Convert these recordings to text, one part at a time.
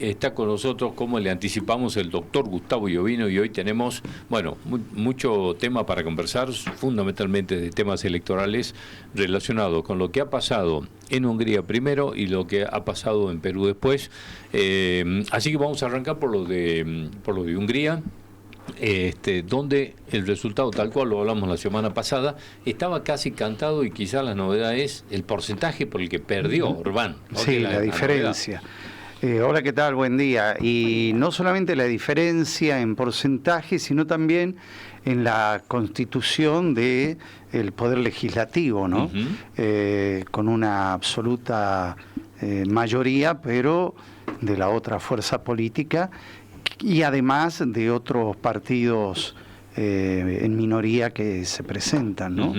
Está con nosotros, como le anticipamos, el doctor Gustavo Iovino, y hoy tenemos, bueno, mucho tema para conversar, fundamentalmente de temas electorales relacionados con lo que ha pasado en Hungría primero y lo que ha pasado en Perú después. Así que vamos a arrancar por lo de Hungría. Donde el resultado, tal cual lo hablamos la semana pasada, estaba casi cantado, y quizá la novedad es el porcentaje por el que perdió Orbán, ¿no? Sí, la diferencia. Hola, ¿qué tal? Buen día. Y no solamente la diferencia en porcentaje, sino también en la constitución del Poder Legislativo, ¿no? Con una absoluta mayoría, pero de la otra fuerza política, y además de otros partidos en minoría que se presentan, ¿no?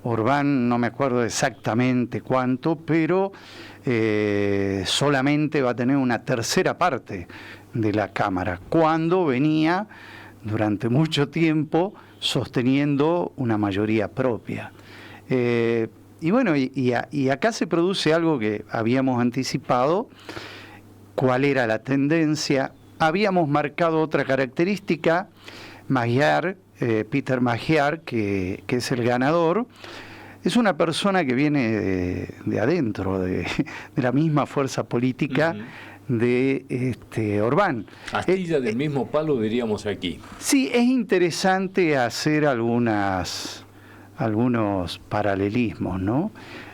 Orbán, no me acuerdo exactamente cuánto, pero solamente va a tener una tercera parte de la Cámara, cuando venía durante mucho tiempo sosteniendo una mayoría propia. Y bueno, y acá se produce algo que habíamos anticipado. ¿Cuál era la tendencia? Habíamos marcado otra característica. Magyar, Peter Magyar, que es el ganador, es una persona que viene de adentro, de la misma fuerza política de Orbán. Astilla del mismo palo, diríamos aquí. Sí, es interesante hacer algunos paralelismos, ¿no?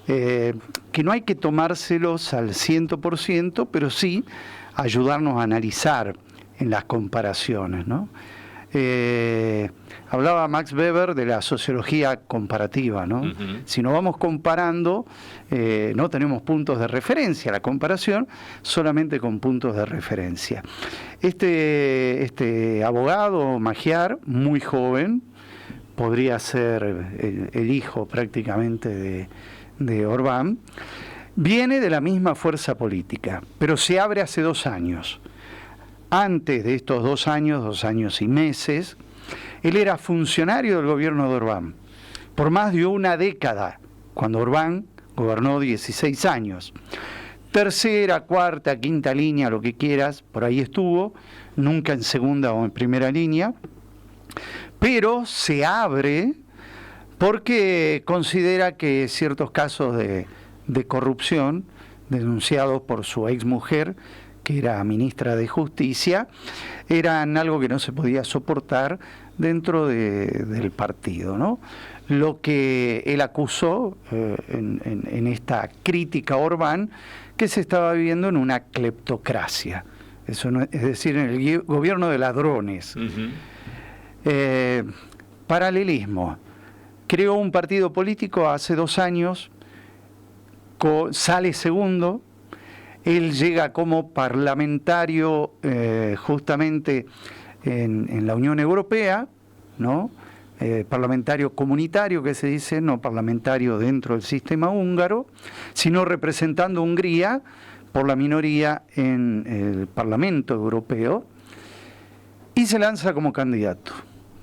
Que no hay que tomárselos al 100%, pero sí ayudarnos a analizar en las comparaciones, ¿no? Hablaba Max Weber de la sociología comparativa, ¿no? Si nos vamos comparando, no tenemos puntos de referencia, la comparación solamente con puntos de referencia. Este abogado Magyar, muy joven, podría ser el hijo prácticamente de Orbán, viene de la misma fuerza política, pero se abre hace 2 años. Antes de estos 2 años, 2 años y meses, él era funcionario del gobierno de Orbán por más de una década, cuando Orbán gobernó 16 años. Tercera, cuarta, quinta línea, lo que quieras, por ahí estuvo, nunca en segunda o en primera línea, pero se abre porque considera que ciertos casos de corrupción denunciados por su exmujer, que era ministra de Justicia, eran algo que no se podía soportar dentro del partido, ¿no? Lo que él acusó en esta crítica a Orbán, que se estaba viviendo en una cleptocracia, eso no, es decir, en el gobierno de ladrones. Paralelismo. Creó un partido político hace 2 años, sale segundo. Él llega como parlamentario justamente en la Unión Europea, ¿no? Parlamentario comunitario, que se dice, no parlamentario dentro del sistema húngaro, sino representando a Hungría por la minoría en el Parlamento Europeo, y se lanza como candidato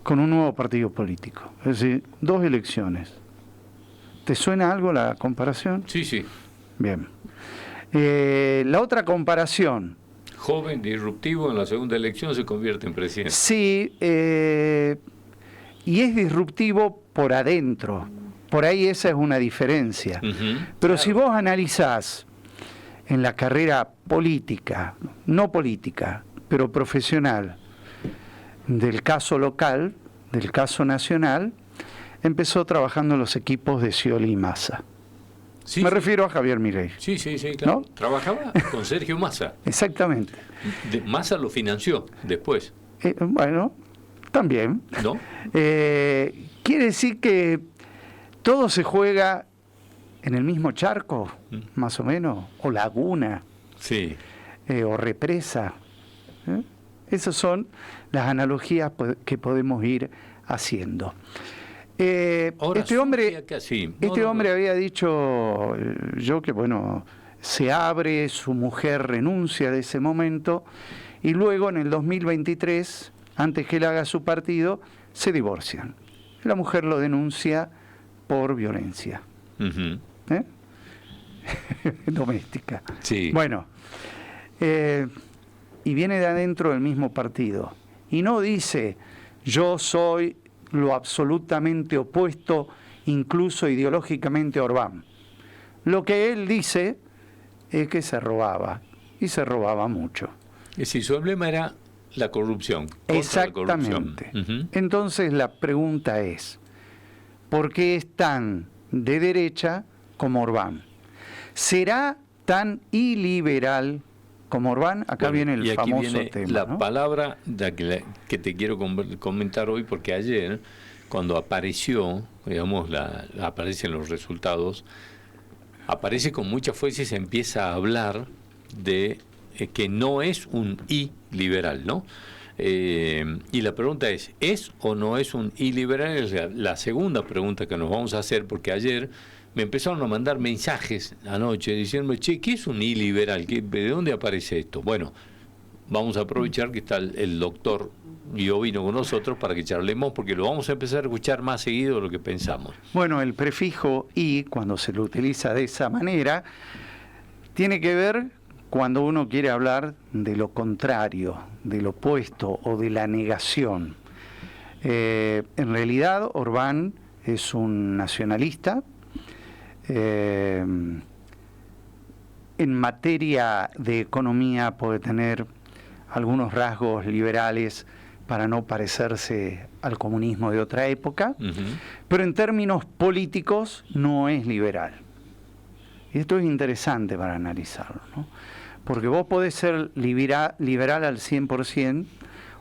con un nuevo partido político. Es decir, 2 elecciones. ¿Te suena algo la comparación? Sí, sí. Bien. La otra comparación. Joven, disruptivo, en la segunda elección se convierte en presidente. Sí, y es disruptivo por adentro. Por ahí esa es una diferencia. Pero claro, si vos analizás en la carrera política, no política, pero profesional, del caso local, del caso nacional, empezó trabajando en los equipos de Scioli y Massa. Sí, Me refiero a Javier Milei. Sí, claro. ¿No? Trabajaba con Sergio Massa. Exactamente. Massa lo financió después. Bueno, también. ¿No? Quiere decir que todo se juega en el mismo charco, más o menos, o laguna, sí, o represa. Esas son las analogías que podemos ir haciendo. Este hombre había dicho yo que, bueno, se abre, su mujer renuncia de ese momento, y luego en el 2023, antes que él haga su partido, se divorcian. La mujer lo denuncia por violencia doméstica. Sí. Bueno, y viene de adentro del mismo partido. Y no dice, yo soy lo absolutamente opuesto, incluso ideológicamente, a Orbán. Lo que él dice es que se robaba, y se robaba mucho. Es decir, su emblema era la corrupción. Exactamente. La corrupción. Entonces la pregunta es, ¿por qué es tan de derecha como Orbán? ¿Será tan iliberal como Orbán? Acá viene el famoso viene tema, la ¿no? palabra que te quiero comentar hoy, porque ayer, cuando apareció, digamos, aparecen los resultados, aparece con mucha fuerza y se empieza a hablar de que no es un iliberal, ¿no? Y la pregunta ¿es o no es un iliberal? Es la segunda pregunta que nos vamos a hacer, porque ayer me empezaron a mandar mensajes anoche diciéndome, che, ¿qué es un iliberal? ¿De dónde aparece esto? Bueno, vamos a aprovechar que está el doctor Iovino con nosotros para que charlemos, porque lo vamos a empezar a escuchar más seguido de lo que pensamos. Bueno, el prefijo "y", cuando se lo utiliza de esa manera, tiene que ver cuando uno quiere hablar de lo contrario, del opuesto o de la negación. En realidad, Orbán es un nacionalista. En materia de economía puede tener algunos rasgos liberales para no parecerse al comunismo de otra época, pero en términos políticos no es liberal. Y esto es interesante para analizarlo, ¿no? Porque vos podés ser liberal al 100%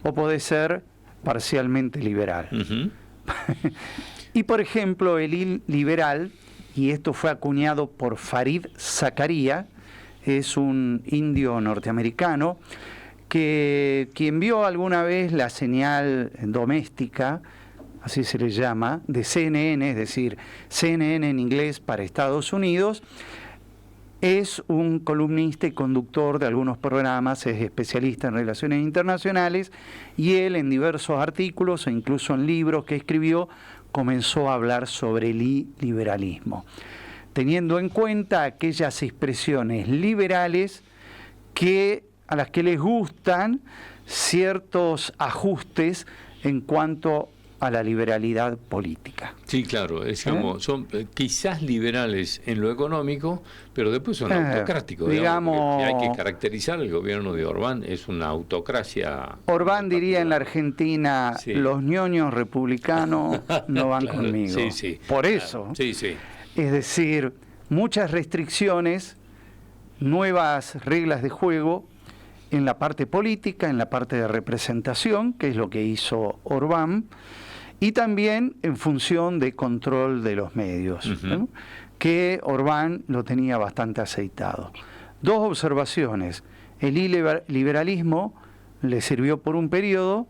o podés ser parcialmente liberal. Y por ejemplo, el liberal, y esto fue acuñado por Farid Zakaria, es un indio norteamericano, quien vio alguna vez la señal doméstica, así se le llama, de CNN, es decir, CNN en inglés para Estados Unidos. Es un columnista y conductor de algunos programas, es especialista en relaciones internacionales, y él en diversos artículos e incluso en libros que escribió comenzó a hablar sobre el liberalismo, teniendo en cuenta aquellas expresiones liberales a las que les gustan ciertos ajustes en cuanto a la liberalidad política. Sí, claro, es como son quizás liberales en lo económico, pero después son autocráticos. Digamos, hay que caracterizar el gobierno de Orbán, es una autocracia. Orbán diría en la Argentina, sí, los ñoños republicanos no van claro, conmigo. Sí, sí, por eso. Claro, sí, sí. Es decir, muchas restricciones, nuevas reglas de juego en la parte política, en la parte de representación, que es lo que hizo Orbán, y también en función de control de los medios, ¿no? Que Orbán lo tenía bastante aceitado. Dos observaciones. El liberalismo le sirvió por un periodo,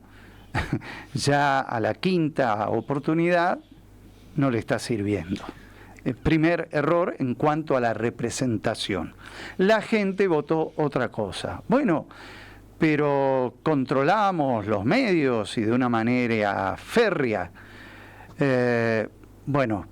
ya a la quinta oportunidad no le está sirviendo. El primer error en cuanto a la representación. La gente votó otra cosa. Bueno, pero controlamos los medios y de una manera férrea. Bueno,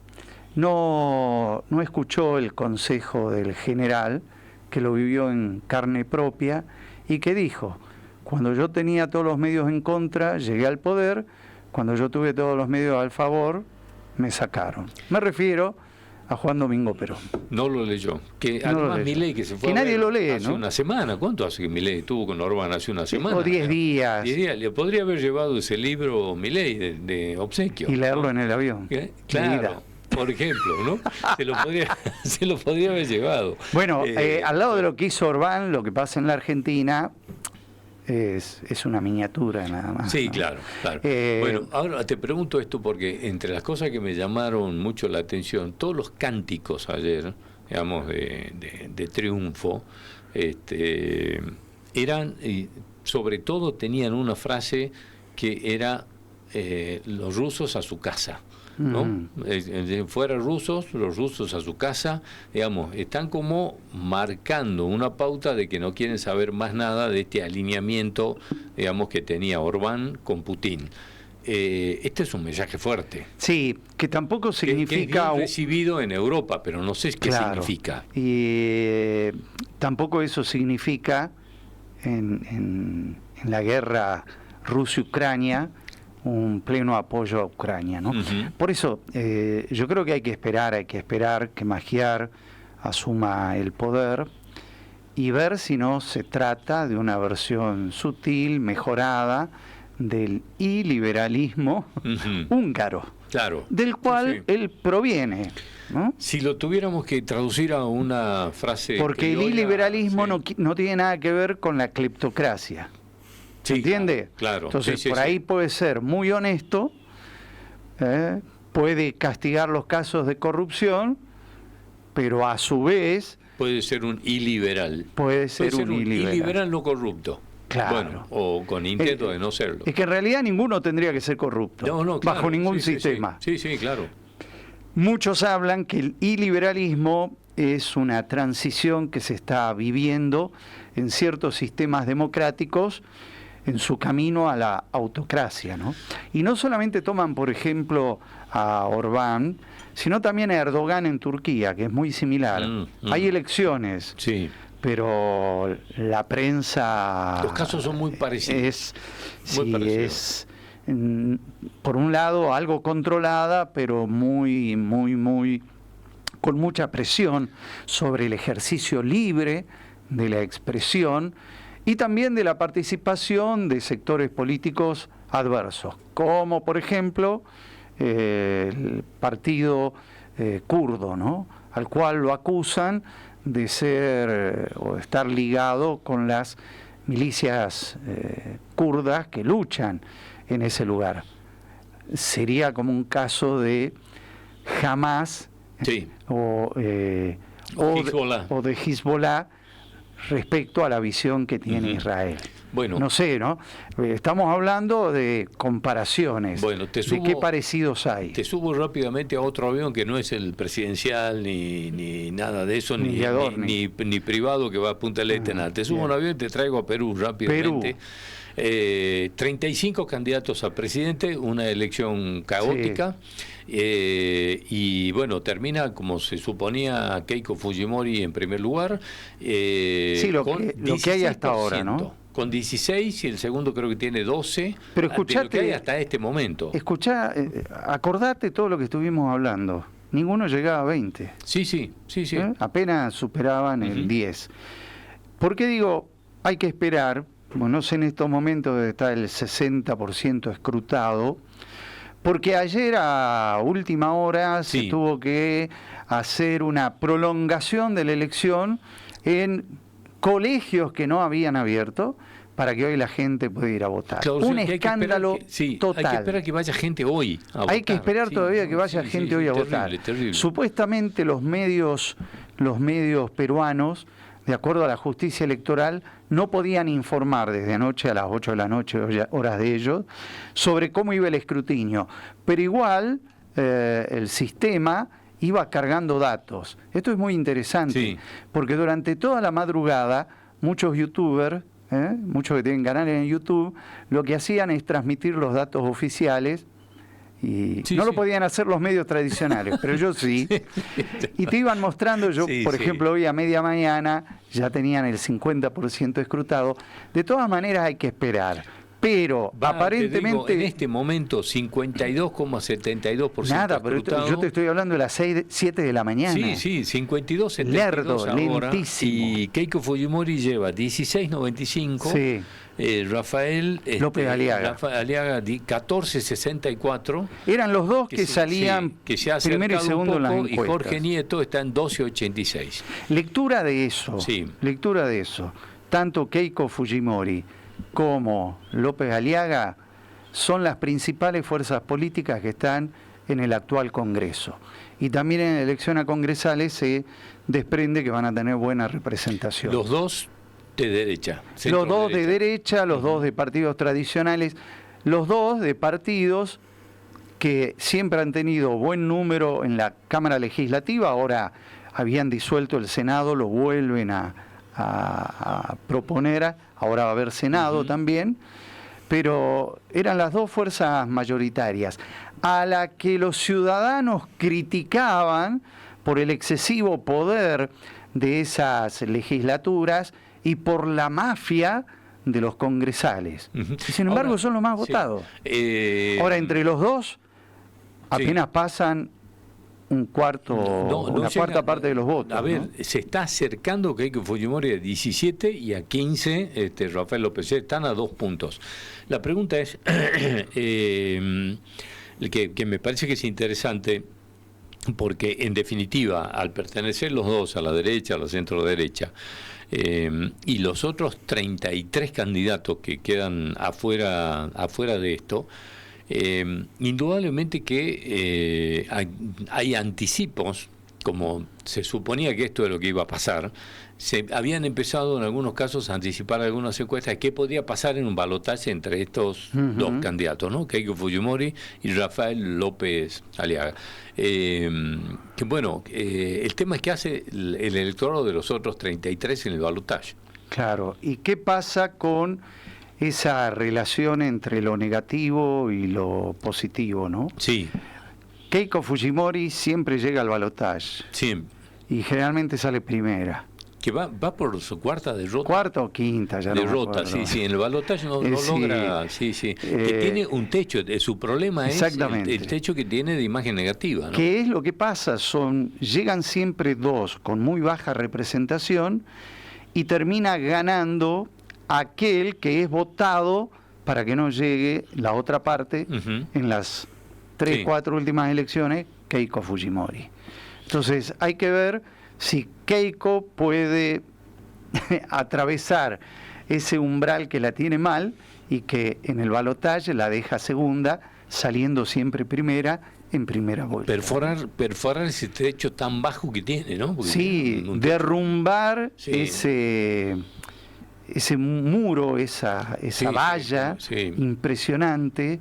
no escuchó el consejo del general, que lo vivió en carne propia, y que dijo, cuando yo tenía todos los medios en contra, llegué al poder, cuando yo tuve todos los medios al favor, me sacaron. Me refiero a Juan Domingo Perón. No lo leyó. Que además Milei, que se fue que nadie lo lee, hace una semana. ¿Cuánto hace que Milei estuvo con Orbán? Hace una semana. O 10 días. 10 días. Le podría haber llevado ese libro Milei de obsequio. Y leerlo, ¿no? En el avión. Claro. Por ejemplo, ¿no? se lo podría haber llevado. Bueno, al lado de lo que hizo Orbán, lo que pasa en la Argentina es una miniatura nada más. Sí, ¿no? claro. Bueno, ahora te pregunto esto porque entre las cosas que me llamaron mucho la atención, todos los cánticos ayer, digamos, de triunfo, eran, y sobre todo tenían una frase que era los rusos a su casa, ¿no? Fuera rusos, los rusos a su casa, digamos, están como marcando una pauta de que no quieren saber más nada de este alineamiento, digamos, que tenía Orbán con Putin. Este es un mensaje fuerte. Sí, que tampoco significa... Que es bien recibido en Europa, pero no sé qué significa. Y tampoco eso significa en la guerra Rusia-Ucrania un pleno apoyo a Ucrania, ¿no? Por eso yo creo que hay que esperar que Magyar asuma el poder y ver si no se trata de una versión sutil, mejorada del iliberalismo húngaro, claro, del cual él proviene, ¿no? Si lo tuviéramos que traducir a una frase... Porque el iliberalismo no tiene nada que ver con la cleptocracia. ¿Se entiende? Claro. Entonces, por ahí puede ser muy honesto, puede castigar los casos de corrupción, pero a su vez... Puede ser un iliberal. Puede ser un iliberal no corrupto. Claro. Bueno, o con intento de no serlo. Es que en realidad ninguno tendría que ser corrupto, claro, bajo ningún sistema. Sí, claro. Muchos hablan que el iliberalismo es una transición que se está viviendo en ciertos sistemas democráticos en su camino a la autocracia, ¿no? Y no solamente toman, por ejemplo, a Orbán, sino también a Erdogan en Turquía, que es muy similar. Hay elecciones, pero la prensa... Los casos son muy parecidos. Es por un lado algo controlada, pero muy con mucha presión sobre el ejercicio libre de la expresión y también de la participación de sectores políticos adversos, como por ejemplo el partido kurdo, ¿no? Al cual lo acusan de ser o de estar ligado con las milicias kurdas que luchan en ese lugar. Sería como un caso de Hamas o de Hezbollah respecto a la visión que tiene Israel. Bueno, no sé, ¿no? Estamos hablando de comparaciones, de qué parecidos hay. Te subo rápidamente a otro avión que no es el presidencial ni nada de eso, ni privado que va a Punta del Este, nada. Te subo un avión y te traigo a Perú rápidamente. 35 candidatos a presidente, una elección caótica. Y bueno, termina como se suponía Keiko Fujimori en primer lugar. Lo que hay hasta ahora, ¿no? Con 16 y el segundo creo que tiene 12. Pero escuchate, lo que hay hasta este momento. Escuchá, acordate todo lo que estuvimos hablando. Ninguno llegaba a 20. Sí. Apenas superaban el 10. ¿Por qué digo hay que esperar? Bueno, no sé en estos momentos está el 60% escrutado, porque ayer a última hora se tuvo que hacer una prolongación de la elección en colegios que no habían abierto para que hoy la gente pueda ir a votar. Claro, un escándalo total. Hay que esperar que vaya gente hoy a votar. Hay que esperar todavía que vaya gente hoy a votar. Terrible. Supuestamente los medios peruanos, de acuerdo a la justicia electoral, no podían informar desde anoche a las 8 de la noche, horas de ellos, sobre cómo iba el escrutinio. Pero igual el sistema iba cargando datos. Esto es muy interesante, porque durante toda la madrugada muchos youtubers, muchos que tienen canales en YouTube, lo que hacían es transmitir los datos oficiales. Y no lo podían hacer los medios tradicionales, pero yo sí. Y te iban mostrando, por ejemplo, hoy a media mañana ya tenían el 50% escrutado. De todas maneras hay que esperar. Pero aparentemente... Te digo, en este momento 52,72%. Nada, pero yo te estoy hablando de las 7 de la mañana. Sí, 52,72 ahora. Lentísimo. Y Keiko Fujimori lleva 16,95. Sí. Rafael López Aliaga. 14,64. Eran los dos que salían primero y segundo en las encuestas. Y Jorge Nieto está en 12,86. Lectura de eso. Tanto Keiko Fujimori como López Aliaga son las principales fuerzas políticas que están en el actual Congreso. Y también en la elección a congresales se desprende que van a tener buena representación. Los dos de derecha. Los dos de derecha, los dos de partidos tradicionales, los dos de partidos que siempre han tenido buen número en la Cámara Legislativa, ahora habían disuelto el Senado, lo vuelven a proponer, ahora va a haber Senado también, pero eran las dos fuerzas mayoritarias, a la que los ciudadanos criticaban por el excesivo poder de esas legislaturas y por la mafia de los congresales. Ujú. Y sin embargo Ahora, son los más sí. votados. Ahora, entre los dos, apenas pasan una llega, cuarta parte de los votos. A ver, ¿no? se está acercando Keiko Fujimori a 17 y a 15 Rafael López. Están a 2 puntos. La pregunta es, que me parece que es interesante, porque en definitiva, al pertenecer los dos a la derecha, a la centro derecha, y los otros 33 candidatos que quedan afuera de esto, indudablemente que hay anticipos, como se suponía que esto es lo que iba a pasar. Se habían empezado en algunos casos a anticipar algunas encuestas de qué podía pasar en un balotaje entre estos dos candidatos, ¿no? Keiko Fujimori y Rafael López Aliaga. Que bueno, el tema es qué hace el electorado de los otros 33 en el balotaje. Claro, ¿y qué pasa con esa relación entre lo negativo y lo positivo, ¿no? Sí. Keiko Fujimori siempre llega al balotaje. Sí. Y generalmente sale primera. Que va por su cuarta derrota. Cuarta o quinta, ya derrota, no me sí, en el balotaje no logra, que tiene un techo, su problema es el techo que tiene de imagen negativa, ¿no? ¿Qué es lo que pasa? Llegan siempre dos con muy baja representación y termina ganando aquel que es votado para que no llegue la otra parte en las 3, 4 últimas elecciones, Keiko Fujimori. Entonces hay que ver si Keiko puede atravesar ese umbral que la tiene mal y que en el balotaje la deja segunda, saliendo siempre primera en primera vuelta. Perforar ese techo tan bajo que tiene, ¿no? Porque sí, derrumbar ese muro, esa valla impresionante,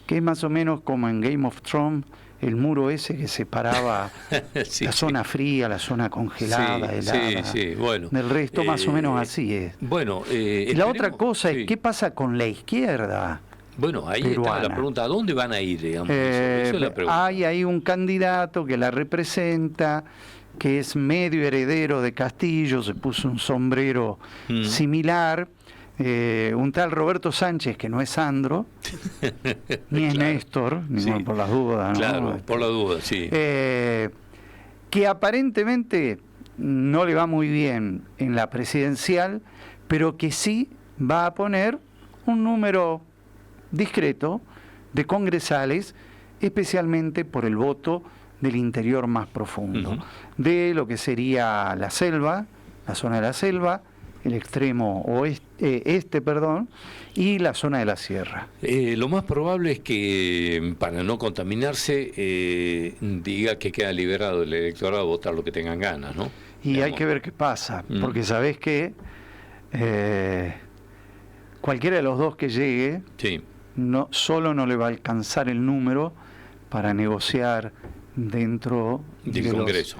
que es más o menos como en Game of Thrones, el muro ese que separaba la zona fría, la zona congelada, helada. Bueno, del resto más o menos así es. Bueno, y la otra cosa es, ¿qué pasa con la izquierda? Bueno, ahí peruana. Está la pregunta, ¿a dónde van a ir, digamos? Eso es la pregunta. Hay ahí un candidato que la representa, que es medio heredero de Castillo, se puso un sombrero similar, un tal Roberto Sánchez, que no es Sandro, ni es Néstor, ni por las dudas, ¿no? Claro, por las dudas, sí. Que aparentemente no le va muy bien en la presidencial, pero que sí va a poner un número discreto de congresales, especialmente por el voto del interior más profundo, de lo que sería la selva, la zona de la selva, el extremo este, y la zona de la sierra. Lo más probable es que, para no contaminarse, diga que queda liberado el electorado a votar lo que tengan ganas, ¿no? Y hay que ver qué pasa, porque sabés que cualquiera de los dos que llegue, solo no le va a alcanzar el número para negociar dentro del Congreso.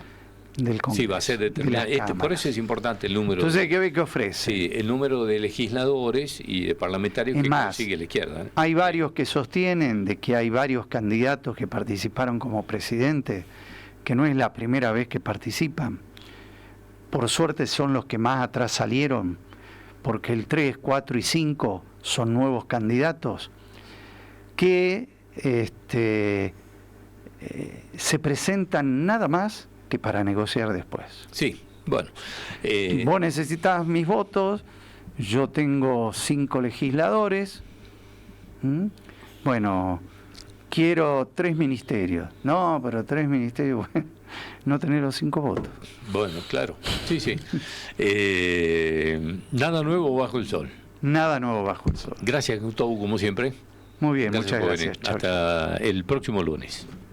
Del Congreso. Sí, va a ser determinante. Por eso es importante el número. Entonces, ¿qué ve que ofrece? Sí, el número de legisladores y de parlamentarios que consigue la izquierda. Hay varios que sostienen de que hay varios candidatos que participaron como presidente, que no es la primera vez que participan. Por suerte son los que más atrás salieron, porque el 3, 4 y 5 son nuevos candidatos que se presentan nada más que para negociar después. Sí, bueno. Vos necesitas mis votos, yo tengo 5 legisladores, bueno, quiero 3 ministerios. No, pero 3 ministerios, bueno, no tener los 5 votos. Bueno, claro, sí. Nada nuevo bajo el sol. Nada nuevo bajo el sol. Gracias, Gustavo, como siempre. Muy bien, muchas gracias. Hasta el próximo lunes.